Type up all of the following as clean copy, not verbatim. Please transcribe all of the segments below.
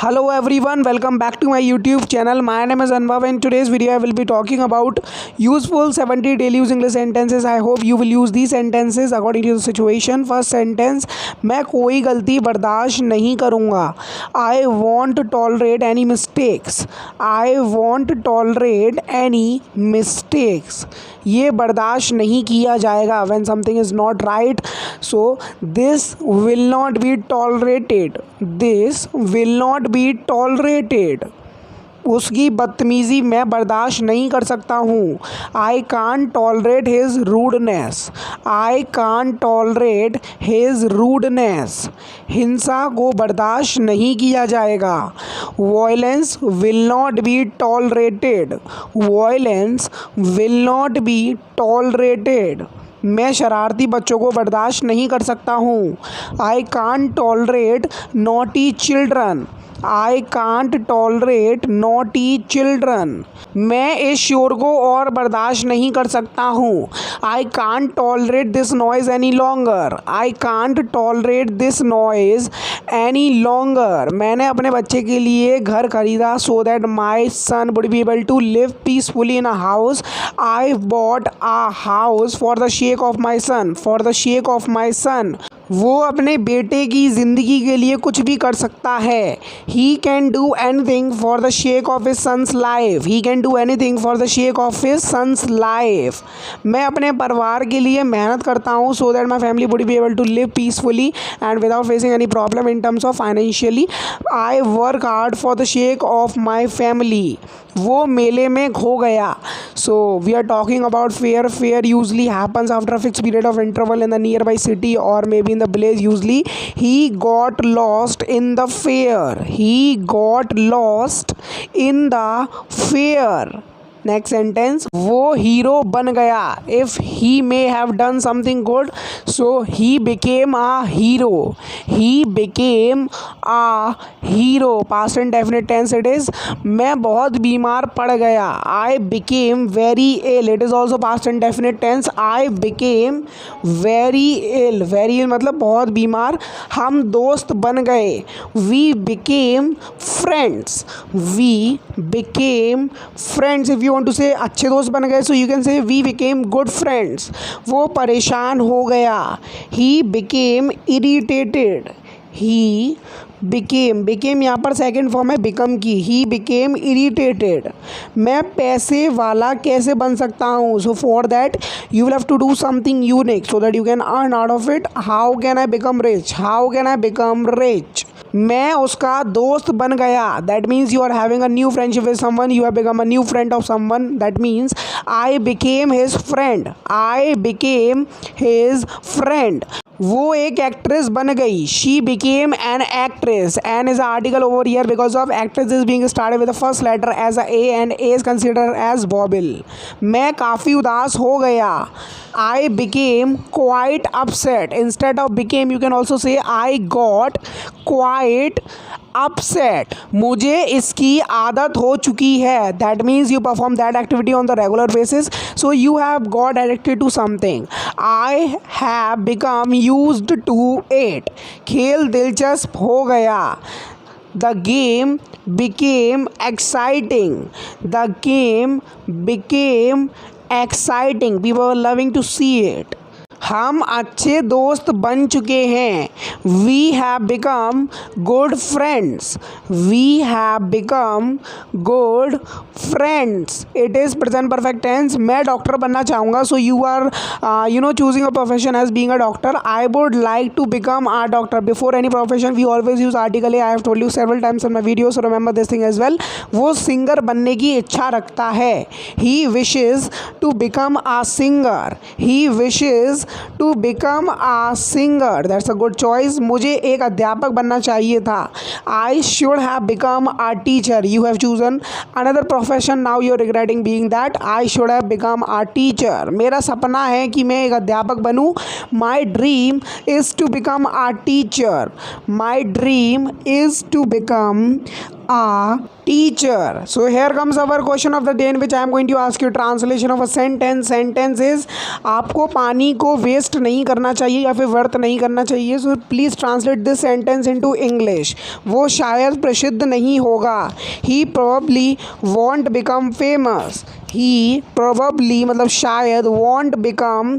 Hello everyone, welcome back to my YouTube channel. My name is Anubhav and in today's video I will be talking about useful 70 daily use English sentences. I hope you will use these sentences according to the situation. First sentence, मैं कोई गलती बर्दाश्त नहीं करूँगा. I won't tolerate any mistakes. I won't tolerate any mistakes. ये बर्दाश्त नहीं किया जाएगा. When something is not right, so this will not be tolerated. This will not be tolerated. उसकी बदतमीज़ी मैं बर्दाश्त नहीं कर सकता हूँ. I can't tolerate his rudeness. I can't tolerate his rudeness. हिंसा को बर्दाश्त नहीं किया जाएगा. Violence will not be tolerated. Violence will not be tolerated. मैं शरारती बच्चों को बर्दाश्त नहीं कर सकता हूँ. I can't tolerate naughty children. I can't tolerate naughty children. मैं इस शोर को और बर्दाश्त नहीं कर सकता हूँ. I can't tolerate this noise any longer. I can't tolerate this noise any longer. मैंने अपने बच्चे के लिए घर खरीदा so that my son would be able to live peacefully in a house. I bought a house for the sake of my son. For the sake of my son. वो अपने बेटे की ज़िंदगी के लिए कुछ भी कर सकता है. He can do anything for the sake of his son's life. He can do anything for the sake of his son's life. मैं अपने परिवार के लिए मेहनत करता हूँ so that my family would be able to live peacefully and without facing any problem in terms of financially. I work hard for the sake of my family. वो मेले में खो गया. So we are talking about fair. Fair usually happens after a fixed period of interval in the nearby city or maybe in the village. Usually he got lost in the fair. He got lost in the fair. Next sentence, वो hero बन गया. If he may have done something good so he became a hero. He became a hero. Past and definite tense it is. मैं बहुत बीमार पड़ गया. I became very ill. It is also past and definite tense. I became very ill. Very ill मतलब बहुत बीमार. हम दोस्त बन गए. We became friends. We became friends. If want to say अच्छे दोस्त बन गए so you can say we became good friends. वो परेशान हो गया. He became irritated. He became यहाँ पर सेकेंड फॉर्म है become की. He became irritated. मैं पैसे वाला कैसे बन सकता हूँ. So for that you will have to do something unique so that you can earn out of it. How can I become rich? How can I become rich? मैं उसका दोस्त बन गया. That means you are having a new friendship with someone. You have become a new friend of someone. That means I became his friend. I became his friend. वो एक actress बन गई. She became an actress. An is an article over here because of actress is being started with the first letter as a A and A is considered as vowel. मैं काफ़ी उदास हो गया. I became quite upset. Instead of became you can also say I got quite upset. मुझे इसकी आदत हो चुकी है. That means you perform that activity on the regular basis. So you have got addicted to something. I have become used to it. खेल दिलचस्प हो गया. The game became exciting. The game became exciting. People were loving to see it. हम अच्छे दोस्त बन चुके हैं. We have become good friends. We have become good friends. It is present perfect tense. मैं डॉक्टर बनना चाहूँगा. So you are choosing a profession as being a doctor. I would like to become a doctor. Before any profession we always use article A. I have told you several times in my videos, so remember this thing as well. वो singer बनने की इच्छा रखता है. He wishes to become a singer. He wishes to become a singer. That's a good choice. मुझे एक अध्यापक बनना चाहिए था. I should have become a teacher. You have chosen another profession. Now you are regretting being that. I should have become a teacher. मेरा सपना है कि मैं एक अध्यापक बनूं. My dream is to become a teacher. My dream is to become a teacher. So here comes our question of the day in which I am going to ask you translation of a sentence. Sentence is आपको पानी को waste नहीं करना चाहिए या फिर व्यर्थ नहीं करना चाहिए. So please translate this sentence into English. वो शायद प्रसिद्ध नहीं होगा. He probably won't become famous. He probably मतलब शायद won't become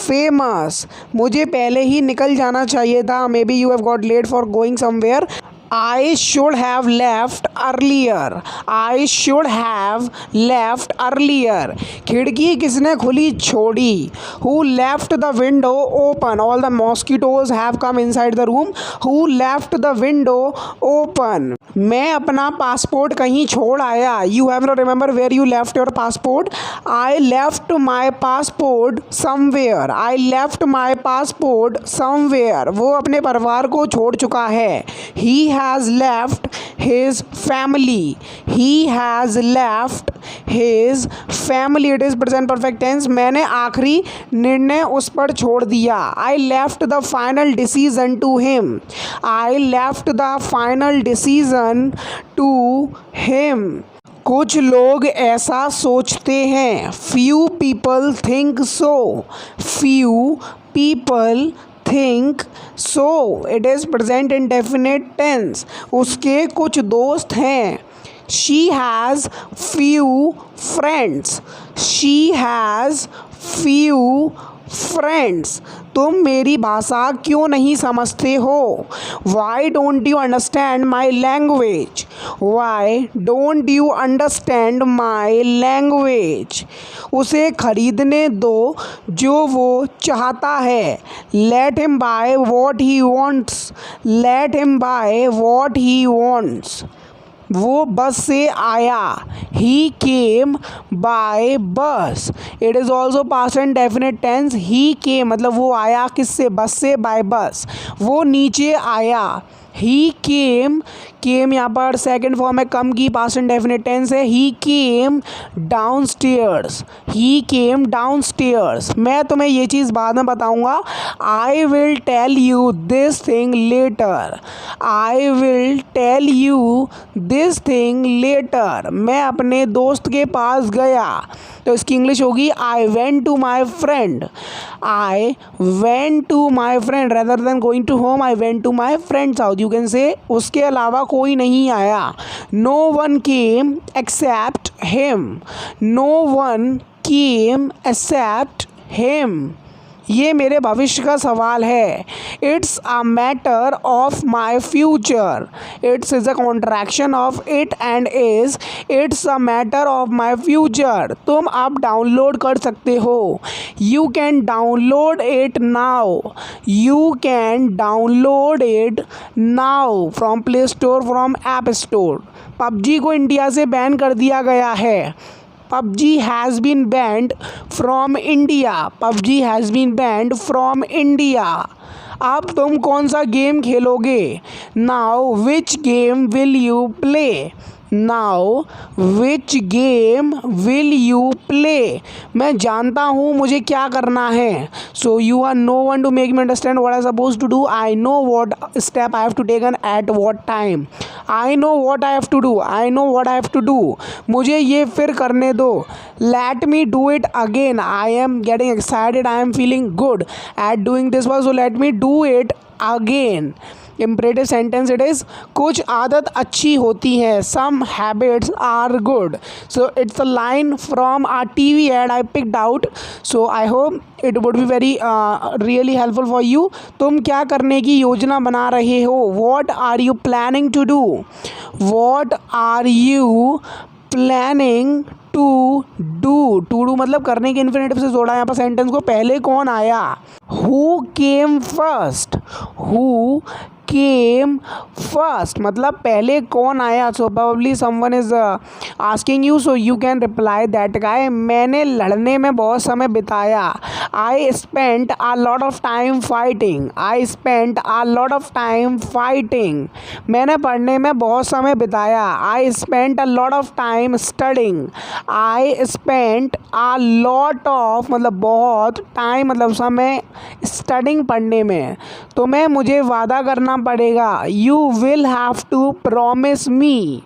famous. मुझे पहले ही निकल जाना चाहिए था. Maybe you have got late for going somewhere. I should have left earlier. I should have left earlier. खिड़की किसने खुली छोड़ी? Who left the window open? All the mosquitoes have come inside the room. Who left the window open? मैं अपना passport कहीं छोड़ आया. You have to remember where you left your passport. I left my passport somewhere. I left my passport somewhere. वो अपने परिवार को छोड़ चुका है. He has left his family. He has left his family. It is present perfect tense. मैंने आखिरी निर्णय उस पर छोड़ दिया. I left the final decision to him. I left the final decision to him. कुछ लोग ऐसा सोचते हैं. Few people think so. Few people think so. It is present indefinite tense. उसके कुछ दोस्त हैं. She has few friends. She has few friends. तुम मेरी भाषा क्यों नहीं समझते हो? Why don't you understand my language? Why don't you understand my language? उसे खरीदने दो जो वो चाहता है. Let him buy what he wants. Let him buy what he wants. वो बस से आया. He came by bus. It is also past and definite tense. He came मतलब वो आया किससे? बस से. by bus. वो नीचे आया. He came यहाँ पर सेकेंड फॉर्म है कम की पास्ट एंड डेफिनेट टेंस है. He came downstairs. He came downstairs. मैं तुम्हें ये चीज़ बाद में बताऊँगा. I will tell you this thing later. I will tell you this thing later. मैं अपने दोस्त के पास गया. तो इसकी इंग्लिश होगी I went to my friend. I went to my friend rather than going to home. I went to my friend's house. You can say उसके अलावा कोई नहीं आया. No one came except him. No one came except him. ये मेरे भविष्य का सवाल है. It's a matter of my future. It's is a contraction of it and is. It's a matter of my future. तुम अब डाउनलोड कर सकते हो. You can download it now. You can download it now from play store, from app store. PUBG को India से ban कर दिया गया है. PUBG has been banned from India. PUBG has been banned from India. अब तुम कौन सा गेम खेलोगे? Now which game will you play? Now which game will you play? मैं जानता हूँ मुझे क्या करना है. So you are no one to make me understand what I am supposed to do. I know what step I have to take and at what time. I know what I have to do. I know what I have to do. मुझे ये फिर करने दो. Let me do it again. I am getting excited. I am feeling good at doing this work. So let me do it again. Imperative sentence it is. कुछ आदत अच्छी होती है. Some habits are good. So it's a line from a TV ad I picked out. So I hope it would be very really helpful for you. तुम क्या करने की योजना बना रहे हो? What are you planning to do? What are you planning to do? To do मतलब करने के इन्फिनेटिव से जोड़ा यहाँ पर सेंटेंस को. पहले कौन आया? Who came first? Who came first मतलब पहले कौन आया. So probably someone is asking you, so you can reply that guy. मैंने लड़ने में बहुत समय बिताया. I spent a lot of time fighting. I spent a lot of time fighting. मैंने पढ़ने में बहुत समय बिताया. I spent a lot of time studying. I spent a lot of मतलब बहुत, time मतलब समय, studying पढ़ने में. तुम्हें मुझे वादा करना करना पड़ेगा। You will have to promise me,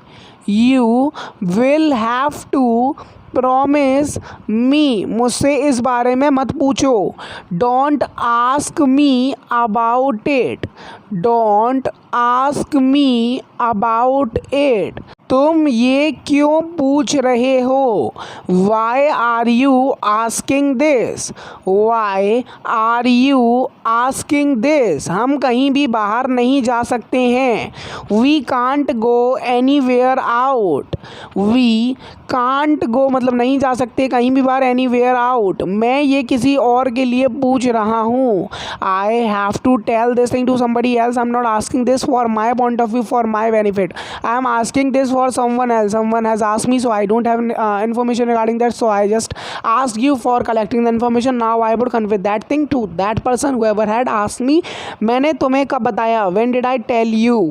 you will have to promise me, मुझसे इस बारे में मत पूछो। Don't ask me about it, don't ask me about it, तुम ये क्यों पूछ रहे हो। Why are you asking this, why are you asking this, हम कहीं भी बाहर नहीं जा सकते हैं। We can't go anywhere out, we can't go मतलब नहीं जा सकते कहीं भी बाहर, एनी वेयर आउट, मैं ये किसी और के लिए पूछ रहा हूँ। I have to tell this thing to somebody else, I am not asking this for my point of view, for my benefit, I am asking this for someone else, someone has asked me, so I don't have information regarding that, so I just asked you for collecting the information. Now I would convey that thing to that person whoever had asked me. मैंने तुम्हें कब बताया, when did I tell you,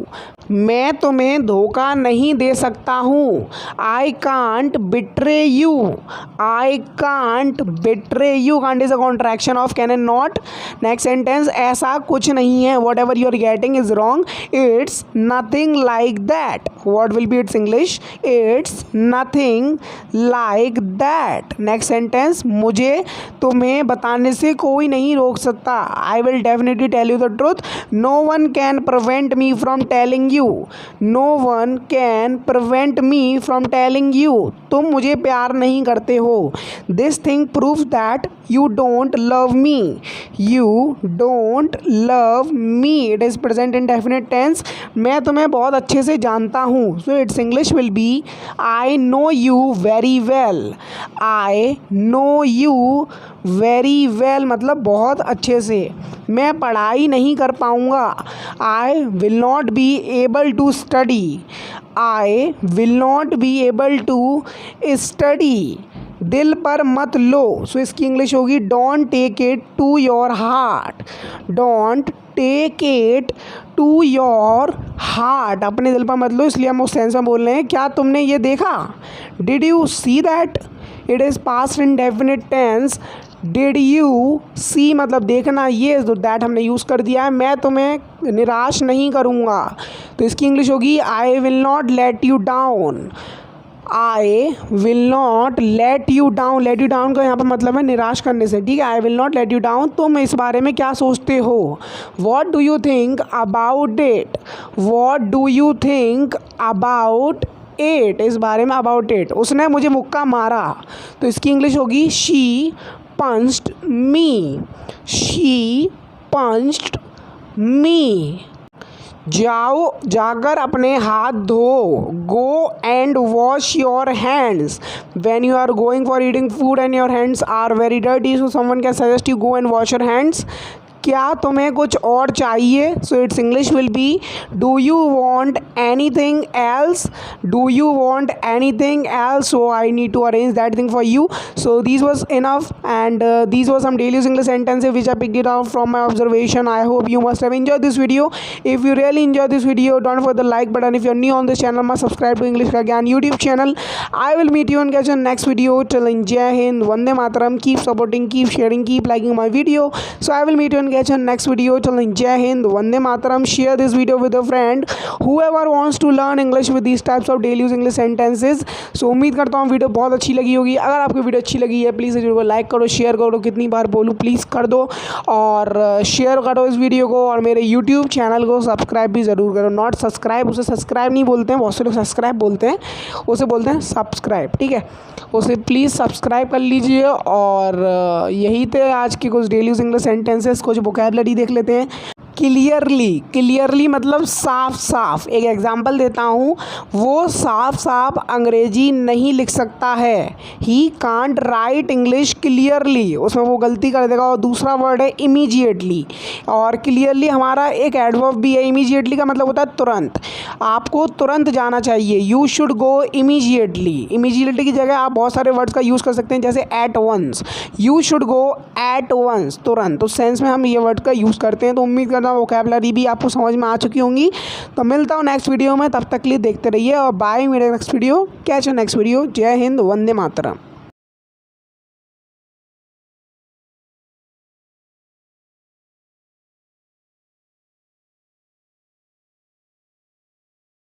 मैं तुम्हें धोखा नहीं दे सकता हूँ। I can't betray you, I can't betray you, can't is a contraction of can and not. Next sentence, ऐसा कुछ नहीं है, whatever you are getting is wrong, it's nothing like that, what will be it's English, it's nothing like that. Next sentence, मुझे तुम्हें बताने से कोई नहीं रोक सकता, I will definitely tell you the truth, no one can prevent me from telling you, no one can prevent me from telling you, तुम मुझे प्यार नहीं करते हो। This thing proves that you don't love me, you don't love me, it is present indefinite tense, मैं तुम्हें बहुत अच्छे से जानता हूँ। So it's English will be I know you very well, I know you very well मतलब बहुत अच्छे से। मैं पढ़ाई नहीं कर पाऊँगा, I will not be able to study, I will not be able to study. दिल पर मत लो, सो इसकी इंग्लिश होगी don't take it to your heart, don't take it to your heart, अपने दिल पर मत लो, इसलिए हम उस सेंस में बोल रहे हैं। क्या तुमने ये देखा, did you see that, it is past indefinite tense, did you see मतलब देखना, ये दैट हमने यूज़ कर दिया है। मैं तुम्हें निराश नहीं करूँगा, तो इसकी इंग्लिश होगी आई will not let you down, I will not let you down, let you down का यहाँ पर मतलब है निराश करने से, ठीक है। आई will not let you down, तुम इस बारे में क्या सोचते हो। What do you think about it, what do you think about it, इस बारे में अबाउट इट। उसने मुझे मुक्का मारा, तो इसकी इंग्लिश होगी she punched me, she punched me। जाओ जाकर अपने हाथ धो, go and wash your hands, when you are going for eating food and your hands are very dirty, so someone can suggest you go and wash your hands. क्या तुम्हें कुछ और चाहिए, so it's English will be do you want anything else, do you want anything else, so I need to arrange that thing for you. So this was enough and these were some daily English sentences which I picked it out from my observation. I hope you must have enjoyed this video. If you really enjoyed this video, don't forget the like button. If you're new on this channel, must subscribe to English Ka Gyan YouTube channel. I will meet you and catch you in next video. Till then, Jai Hind, Vande Mataram. Keep supporting, keep sharing, keep liking my video. So I will meet you and catch you in next video. Till then, Jai Hind, Vande Mataram. Share this video with a friend whoever wants to learn English with these types of daily use English sentences. So उम्मीद करता हूँ video बहुत अच्छी लगी होगी। अगर आपको video अच्छी लगी है प्लीज़ वीडियो को लाइक करो, शेयर करो, कितनी बार बोलूँ प्लीज़ कर दो, और शेयर करो इस वीडियो को, और मेरे यूट्यूब चैनल को सब्सक्राइब भी ज़रूर करो। नॉट सब्सक्राइब, उसे सब्सक्राइब नहीं बोलते हैं, बहुत से लोग सब्सक्राइब बोलते हैं, उसे बोलते हैं सब्सक्राइब, ठीक है। उसे प्लीज़ सब्सक्राइब कर लीजिए। और यही थे आज की कुछ डेली यूज इंग्लिश सेंटेंसेस, कुछ वोकैबुलरी देख लेते हैं। क्लियरली, क्लियरली मतलब साफ साफ। एक एग्जांपल देता हूँ, वो साफ साफ अंग्रेजी नहीं लिख सकता है, he can't right English clearly, उसमें वो गलती कर देगा। और दूसरा वर्ड है इमीजिएटली, और क्लियरली हमारा एक एडवर्ब भी है। इमीजिएटली का मतलब होता है तुरंत, आपको तुरंत जाना चाहिए, you should go immediately. Immediately की जगह आप बहुत सारे वर्ड्स का यूज़ कर सकते हैं, जैसे at once, you should go at once, तुरंत, उस सेंस में हम ये वर्ड का यूज़ करते हैं। तो उम्मीद करता हूँ वोकैबुलरी भी आपको समझ में आ चुकी होंगी। तो मिलता हूँ नेक्स्ट वीडियो में, तब तक के लिए देखते रहिए और बाय। मेरे next video, catch you next video. जय हिंद, वंदे मातरम।